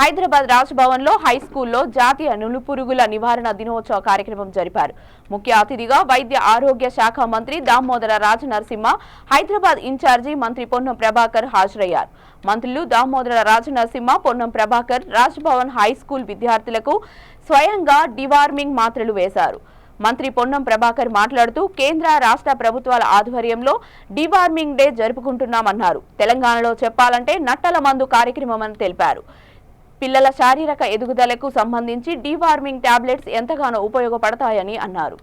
హైదరాబాద్ రాజ్భవన్ లో హై స్కూల్లో జాతీయ నులుపురుగుల నివారణ దినోత్సవ కార్యక్రమం జరిపారు. ముఖ్య అతిథిగా వైద్య ఆరోగ్య శాఖ మంత్రి దామోదర రాజనరసింహ, హైదరాబాద్ ఇన్ఛార్జి మంత్రి పొన్నం ప్రభాకర్ హాజరయ్యారు. మంత్రులు దామోదర రాజనరసింహ, పొన్నం ప్రభాకర్ రాజ్భవన్ హై స్కూల్ విద్యార్థులకు స్వయంగా డివార్మింగ్ మాత్రలు వేశారు. మంత్రి పొన్నం ప్రభాకర్ మాట్లాడుతూ కేంద్ర రాష్ట్ర ప్రభుత్వాల ఆధ్వర్యంలో డివార్మింగ్ డే జరుపుకుంటున్నామన్నారు. తెలంగాణలో చెప్పాలంటే నట్టల మందు కార్యక్రమం అని తెలిపారు. పిల్లల శారీరక ఎదుగుదలకు సంబంధించి డివార్మింగ్ టాబ్లెట్స్ ఎంతగానో ఉపయోగపడతాయని అన్నారు.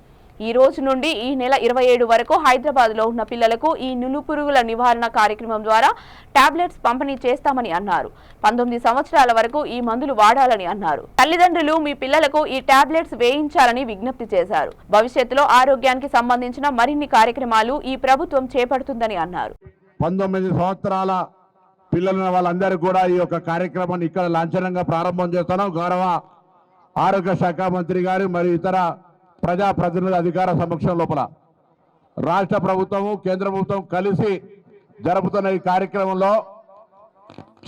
ఈ రోజు నుండి ఈ నెల 27 వరకు హైదరాబాద్ లో ఉన్న పిల్లలకు ఈ నులుపురుగుల నివారణ కార్యక్రమం ద్వారా టాబ్లెట్స్ పంపిణీ చేస్తామని అన్నారు. 19 సంవత్సరాల వరకు ఈ మందులు వాడాలని అన్నారు. తల్లిదండ్రులు మీ పిల్లలకు ఈ టాబ్లెట్స్ వేయించాలని విజ్ఞప్తి చేశారు. భవిష్యత్తులో ఆరోగ్యానికి సంబంధించిన మరిన్ని కార్యక్రమాలు ఈ ప్రభుత్వం చేపడుతుందని అన్నారు. 19 సంవత్సరాల పిల్లల వాళ్ళందరూ కూడా ఈ యొక్క కార్యక్రమాన్ని ఇక్కడ లాంఛనంగా ప్రారంభం చేస్తున్నాం. గౌరవ ఆరోగ్య శాఖ మంత్రి గారు మరియు ఇతర ప్రజాప్రతినిధుల అధికార సమక్షం లోపల రాష్ట్ర ప్రభుత్వము కేంద్ర ప్రభుత్వం కలిసి జరుపుతున్న ఈ కార్యక్రమంలో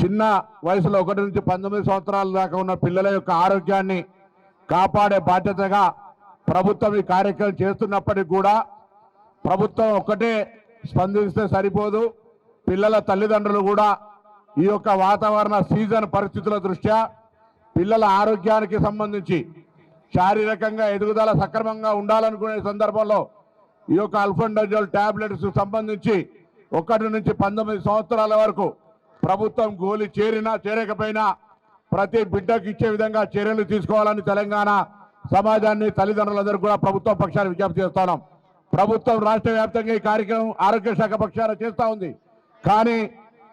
చిన్న వయసులో 1 నుంచి 19 సంవత్సరాల దాకా ఉన్న పిల్లల యొక్క ఆరోగ్యాన్ని కాపాడే బాధ్యతగా ప్రభుత్వం ఈ కార్యక్రమం చేస్తున్నప్పటికీ కూడా ప్రభుత్వం ఒక్కటే స్పందిస్తే సరిపోదు. పిల్లల తల్లిదండ్రులు కూడా ఈ యొక్క వాతావరణ సీజన్ పరిస్థితుల దృష్ట్యా పిల్లల ఆరోగ్యానికి సంబంధించి శారీరకంగా ఎదుగుదల సక్రమంగా ఉండాలనుకునే సందర్భంలో ఈ యొక్క అల్ఫెండజోల్ టాబ్లెట్స్ సంబంధించి 1 నుంచి 19 సంవత్సరాల వరకు ప్రభుత్వం గోలి చేరినా చేరకపోయినా ప్రతి బిడ్డకు ఇచ్చే విధంగా చర్యలు తీసుకోవాలని తెలంగాణ సమాజాన్ని తల్లిదండ్రులందరూ కూడా ప్రభుత్వ పక్షాన్ని విజ్ఞప్తి చేస్తున్నాం. ప్రభుత్వం రాష్ట్ర వ్యాప్తంగా ఈ కార్యక్రమం ఆరోగ్య శాఖ పక్షాన చేస్తూ ఉంది. కానీ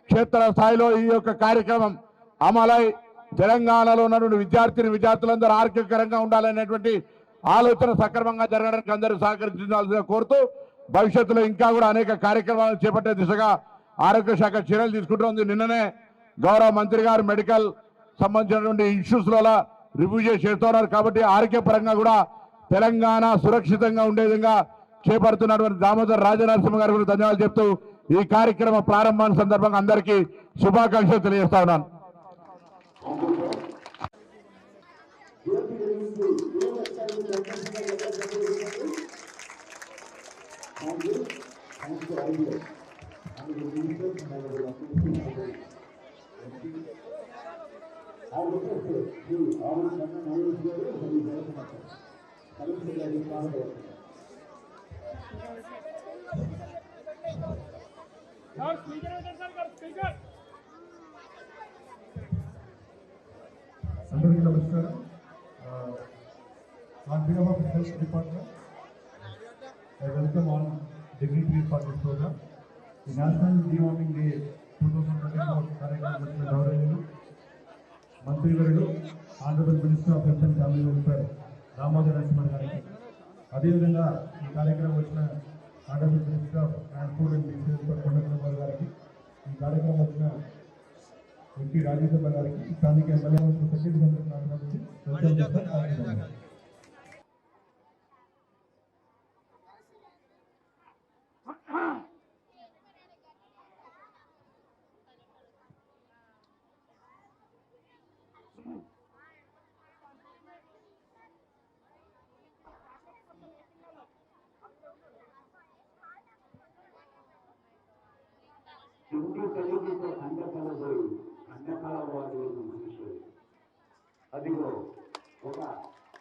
క్షేత్ర స్థాయిలో ఈ యొక్క కార్యక్రమం అమలై తెలంగాణలో ఉన్నటువంటి విద్యార్థులందరూ ఆరోగ్యకరంగా ఉండాలనేటువంటి ఆలోచన సక్రమంగా జరగడానికి అందరూ సహకరించాల్సిందిగా కోరుతూ భవిష్యత్తులో ఇంకా కూడా అనేక కార్యక్రమాలు చేపట్టే దిశగా ఆరోగ్య శాఖ చర్యలు తీసుకుంటోంది. నిన్ననే గౌరవ మంత్రి గారు మెడికల్ సంబంధించినటువంటి ఇష్యూస్ లో రివ్యూ చేస్తున్నారు. కాబట్టి ఆరోగ్యపరంగా కూడా తెలంగాణ సురక్షితంగా ఉండే విధంగా చేపడుతున్నటువంటి దామోదర రాజనరసింహ గారు కూడా ధన్యవాదాలు చెప్తూ ఈ కార్యక్రమ ప్రారంభాన్ని సందర్భంగా అందరికీ శుభాకాంక్షలు తెలియజేస్తా ఉన్నాను. అందరికీ నమస్కారం. On behalf of the Health Department, I welcome all dignitaries for this program. The National Deworming Day 2024 కార్యక్రమం వచ్చిన గౌరవనీయులు మంత్రివర్యులు Andhra Pradesh minister of health and family welfare Damodara Narasimha గారికి, అదేవిధంగా ఈ కార్యక్రమం వచ్చిన Andhra Pradesh minister of transport and distribution Ponnam Prabhakar గారికి, ఈ కార్యక్రమం వచ్చిన ఎంపీ రాజేంద్ర గారికి, స్థానిక ఎమ్మెల్యే ఇంటి కలిగితే అండకలబోయి అండకలవాడు మనుషులు. అదిగో ఒక